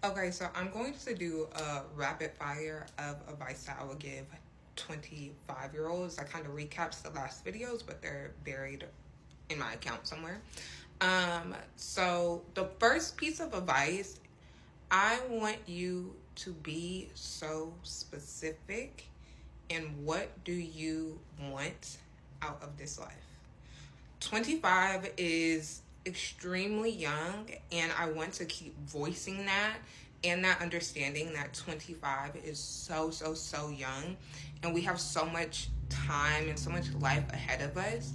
Okay, so I'm going to do a rapid fire of advice that I would give 25-year-olds. I kind of recaps the last videos, but they're buried in my account somewhere. So the first piece of advice, I want you to be so specific in what do you want out of this life. 25 is extremely young, and I want to keep voicing that and that understanding that 25 is so young, and we have so much time and so much life ahead of us.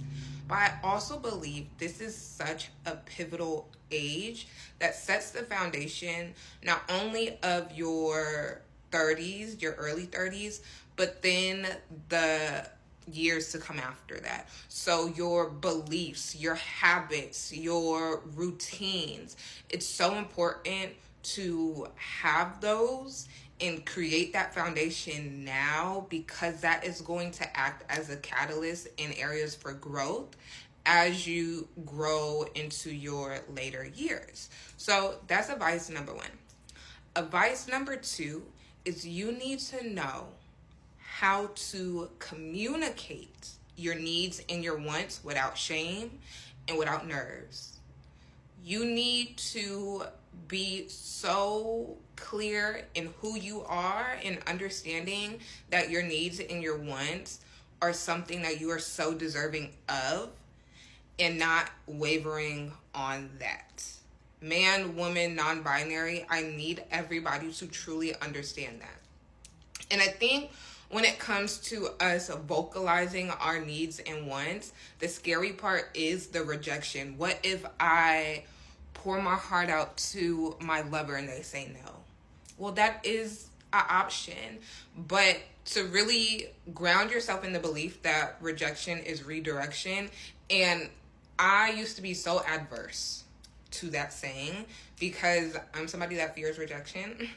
But I also believe this is such a pivotal age that sets the foundation not only of your 30s, your early 30s, but then the years to come after that. So your beliefs, your habits, your routines, it's so important to have those and create that foundation now, because that is going to act as a catalyst in areas for growth as you grow into your later years. So that's advice number one. Advice number two is you need to know how to communicate your needs and your wants without shame and without nerves. You need to be so clear in who you are and understanding that your needs and your wants are something that you are so deserving of, and not wavering on that. Man, woman, non-binary, I need everybody to truly understand that. And I think when it comes to us vocalizing our needs and wants, the scary part is the rejection. What if I pour my heart out to my lover and they say no? Well, that is an option. But to really ground yourself in the belief that rejection is redirection, and I used to be so adverse to that saying because I'm somebody that fears rejection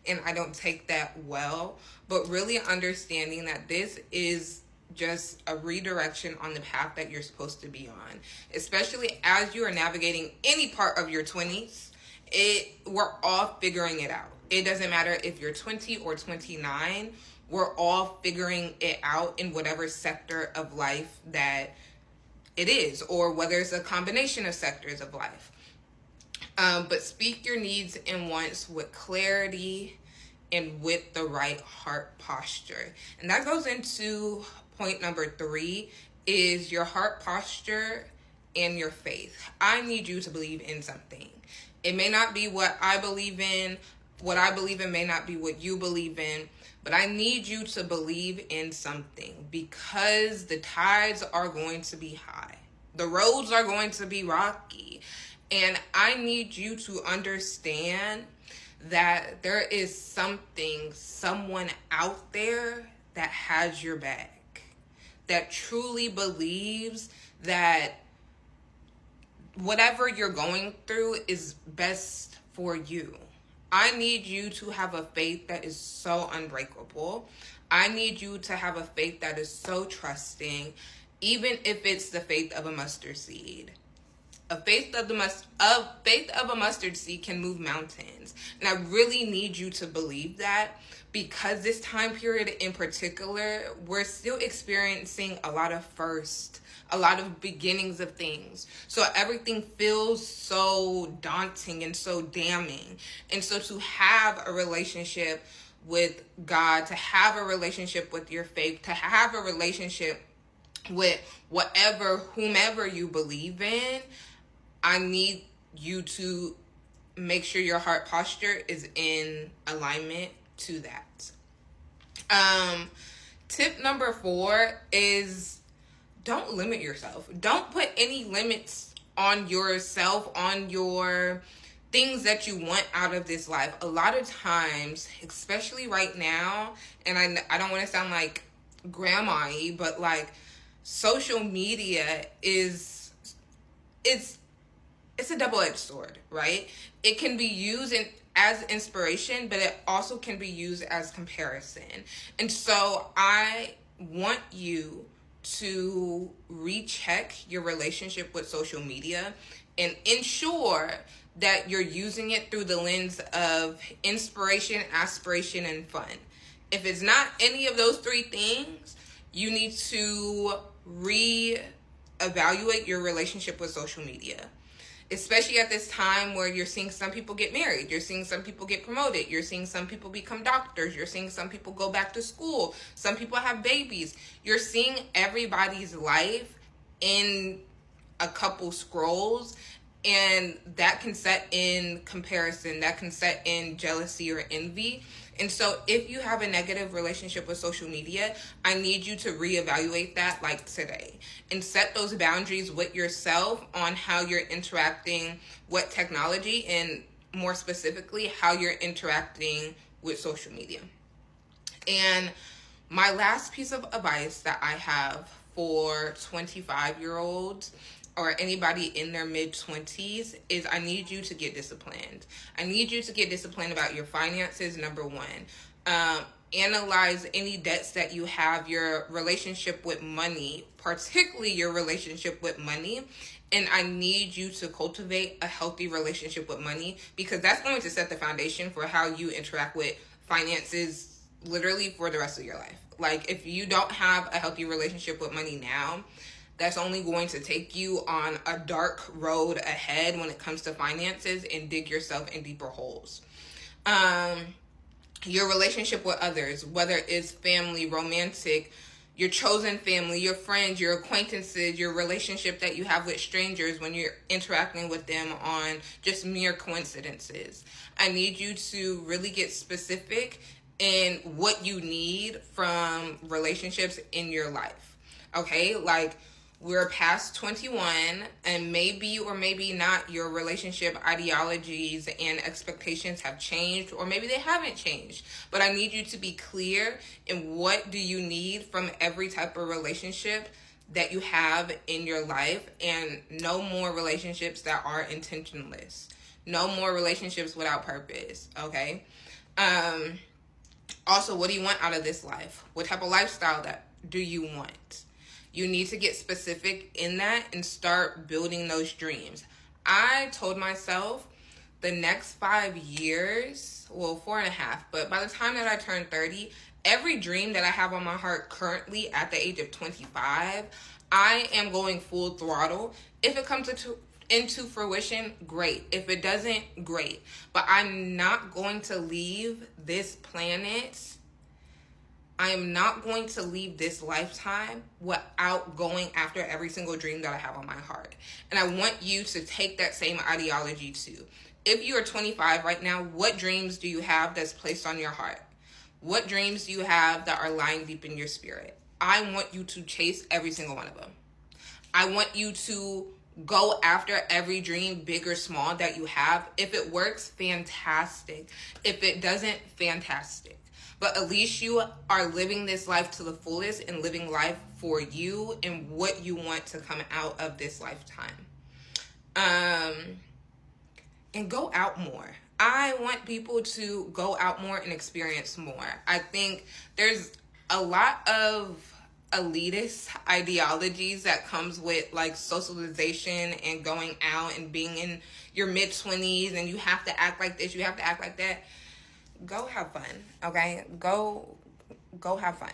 and I don't take that well, but really understanding that this is just a redirection on the path that you're supposed to be on, especially as you are navigating any part of your 20s. We're all figuring it out. It doesn't matter if you're 20 or 29. We're all figuring it out in whatever sector of life that it is, or whether it's a combination of sectors of life. But speak your needs and wants with clarity and with the right heart posture. And that goes into point number 3, is your heart posture and your faith. I need you to believe in something. It may not be what I believe in. What I believe in may not be what you believe in. But I need you to believe in something, because the tides are going to be high. The roads are going to be rocky. And I need you to understand that there is something, someone out there that has your back, that truly believes that whatever you're going through is best for you. I need you to have a faith that is so unbreakable. I need you to have a faith that is so trusting, even if it's the faith of a mustard seed. A faith of a mustard seed can move mountains. And I really need you to believe that, because this time period in particular, we're still experiencing a lot of firsts, a lot of beginnings of things. So everything feels so daunting and so damning. And so to have a relationship with God, to have a relationship with your faith, to have a relationship with whomever you believe in, I need you to make sure your heart posture is in alignment to that. Tip number 4 is don't limit yourself. Don't put any limits on yourself, on your things that you want out of this life. A lot of times, especially right now, and I don't want to sound like grandma-y, but like social media it's a double-edged sword, right? It can be used as inspiration, but it also can be used as comparison. And so I want you to recheck your relationship with social media and ensure that you're using it through the lens of inspiration, aspiration, and fun. If it's not any of those three things, you need to reevaluate your relationship with social media. Especially at this time where you're seeing some people get married, you're seeing some people get promoted, you're seeing some people become doctors, you're seeing some people go back to school, some people have babies. You're seeing everybody's life in a couple scrolls, and that can set in comparison, that can set in jealousy or envy. And so if you have a negative relationship with social media, I need you to reevaluate that like today and set those boundaries with yourself on how you're interacting with technology, and more specifically, how you're interacting with social media. And my last piece of advice that I have for 25-year-olds or anybody in their mid-20s is I need you to get disciplined. I need you to get disciplined about your finances, number one. Analyze any debts that you have, your relationship with money, particularly your relationship with money. And I need you to cultivate a healthy relationship with money, because that's going to set the foundation for how you interact with finances literally for the rest of your life. Like, if you don't have a healthy relationship with money now, that's only going to take you on a dark road ahead when it comes to finances and dig yourself in deeper holes. Your relationship with others, whether it's family, romantic, your chosen family, your friends, your acquaintances, your relationship that you have with strangers when you're interacting with them on just mere coincidences. I need you to really get specific in what you need from relationships in your life. Okay? Like, we're past 21, and maybe or maybe not your relationship ideologies and expectations have changed, or maybe they haven't changed. But I need you to be clear in what do you need from every type of relationship that you have in your life, and no more relationships that are intentionless. No more relationships without purpose, okay? Also, what do you want out of this life? What type of lifestyle do you want? You need to get specific in that and start building those dreams. I told myself the next 5 years, well, 4.5, but by the time that I turn 30, every dream that I have on my heart currently at the age of 25, I am going full throttle. If it comes into fruition, great. If it doesn't, great. But I'm not going to leave this planet, I am not going to leave this lifetime without going after every single dream that I have on my heart. And I want you to take that same ideology too. If you are 25 right now, what dreams do you have that's placed on your heart? What dreams do you have that are lying deep in your spirit? I want you to chase every single one of them. I want you to go after every dream, big or small, that you have. If it works, fantastic. If it doesn't, fantastic. But at least you are living this life to the fullest and living life for you and what you want to come out of this lifetime. And go out more. I want people to go out more and experience more. I think there's a lot of elitist ideologies that comes with like socialization and going out and being in your mid-20s, and you have to act like this, you have to act like that. Go have fun, okay? Go have fun.